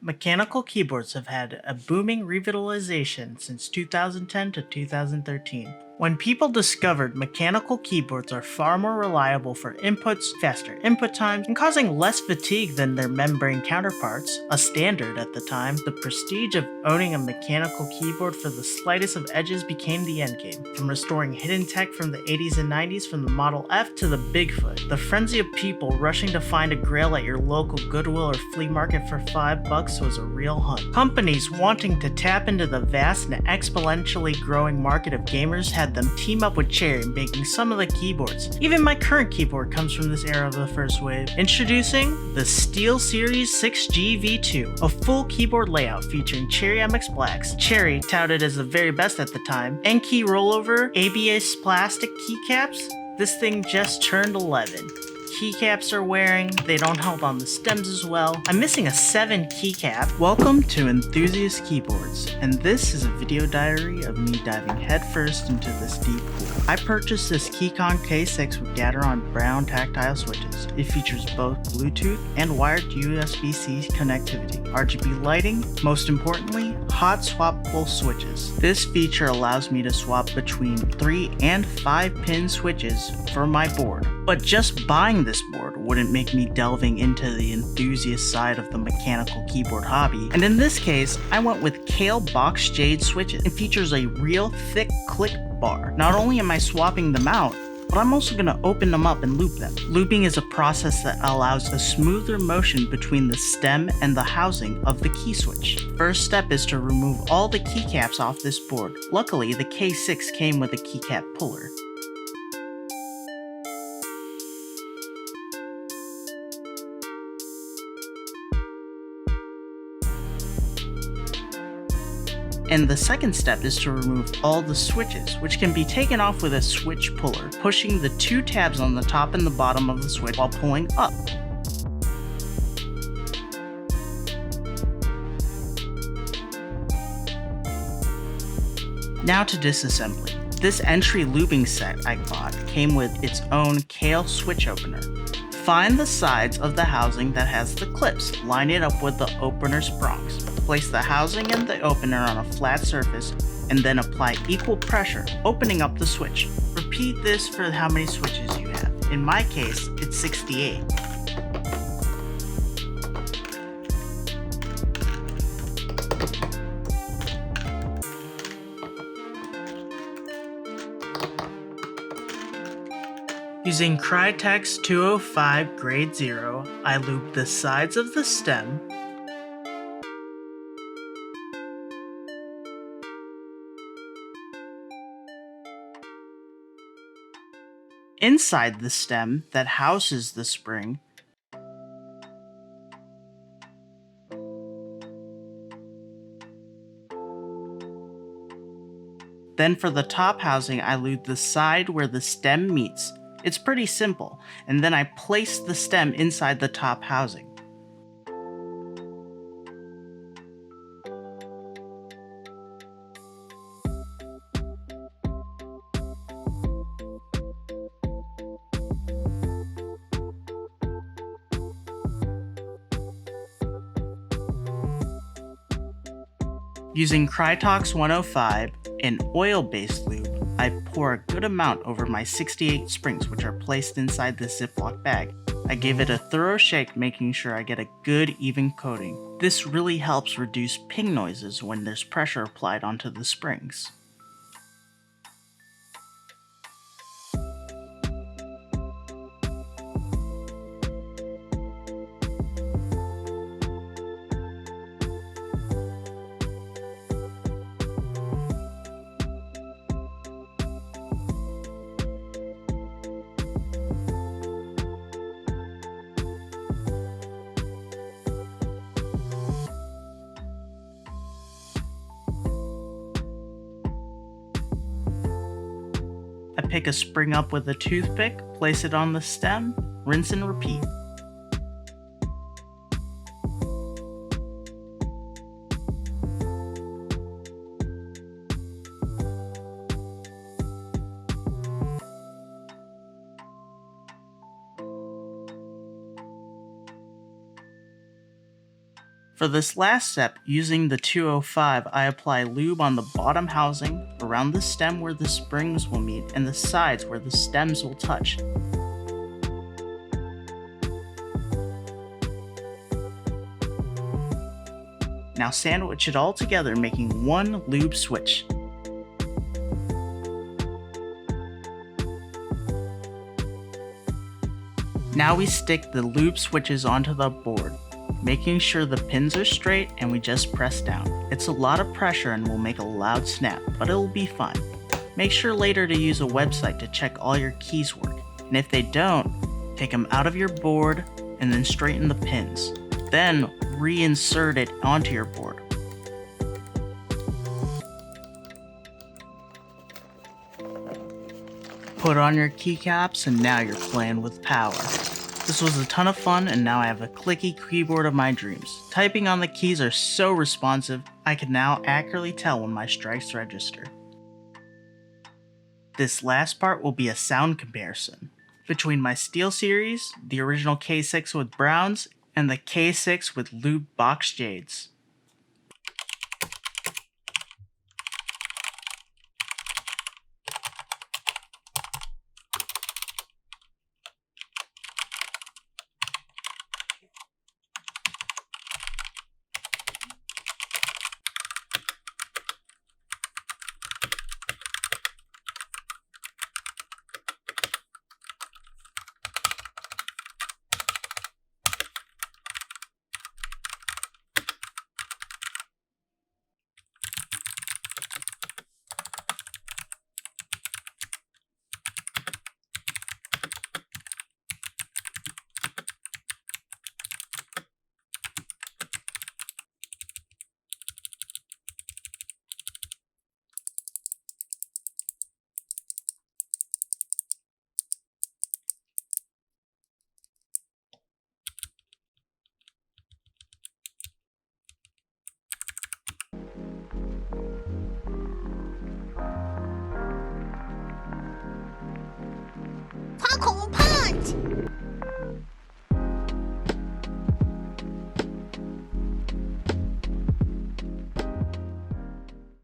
Mechanical keyboards have had a booming revitalization since 2010 to 2013. When people discovered mechanical keyboards are far more reliable for inputs, faster input times, and causing less fatigue than their membrane counterparts, a standard at the time, the prestige of owning a mechanical keyboard for the slightest of edges became the endgame. From restoring hidden tech from the 80s and 90s from the Model F to the Bigfoot, the frenzy of people rushing to find a grail at your local Goodwill or flea market for $5 was a real hunt. Companies wanting to tap into the vast and exponentially growing market of gamers had them team up with Cherry, making some of the keyboards. Even my current keyboard comes from this era of the first wave. Introducing the SteelSeries G6v2, a full keyboard layout featuring Cherry MX Blacks, Cherry touted as the very best at the time, and key rollover, ABS plastic keycaps. This thing just turned 11. Keycaps are wearing, they don't hold on the stems as well. I'm missing a 7 keycap. Welcome to Enthusiast Keyboards, and this is a video diary of me diving headfirst into this deep pool. I purchased this Keychron K6 with Gateron brown tactile switches. It features both Bluetooth and wired USB-C connectivity, RGB lighting, most importantly, hot swappable switches. This feature allows me to swap between 3 and 5 pin switches for my board. But just buying this board wouldn't make me delving into the enthusiast side of the mechanical keyboard hobby, and in this case, I went with Kale Box Jade switches. It features a real thick click bar. Not only am I swapping them out, but I'm also going to open them up and loop them. Looping is a process that allows a smoother motion between the stem and the housing of the key switch. First step is to remove all the keycaps off this board. Luckily, the K6 came with a keycap puller. And the second step is to remove all the switches, which can be taken off with a switch puller, pushing the 2 tabs on the top and the bottom of the switch while pulling up. Now to disassembly. This entry lubing set I bought came with its own Kale switch opener. Find the sides of the housing that has the clips, line it up with the opener's prongs. Place the housing and the opener on a flat surface, and then apply equal pressure, opening up the switch. Repeat this for how many switches you have. In my case, it's 68. Using Crytex 205 Grade 0, I looped the sides of the stem, inside the stem that houses the spring, then for the top housing I looped the side where the stem meets. It's pretty simple, and then I placed the stem inside the top housing. Using Crytox 105, an oil-based lube, I pour a good amount over my 68 springs, which are placed inside the Ziploc bag. I give it a thorough shake, making sure I get a good even coating. This really helps reduce ping noises when there's pressure applied onto the springs. I pick a spring up with a toothpick, place it on the stem, rinse and repeat. For this last step, using the 205, I apply lube on the bottom housing, around the stem where the springs will meet, and the sides where the stems will touch. Now sandwich it all together, making one lube switch. Now we stick the lube switches onto the board, making sure the pins are straight, and we just press down. It's a lot of pressure and will make a loud snap, but it'll be fine. Make sure later to use a website to check all your keys work, and if they don't, take them out of your board and then straighten the pins. Then reinsert it onto your board. Put on your keycaps and now you're playing with power. This was a ton of fun, and now I have a clicky keyboard of my dreams. Typing on the keys are so responsive, I can now accurately tell when my strikes register. This last part will be a sound comparison between my SteelSeries, the original K6 with browns, and the K6 with lube box jades.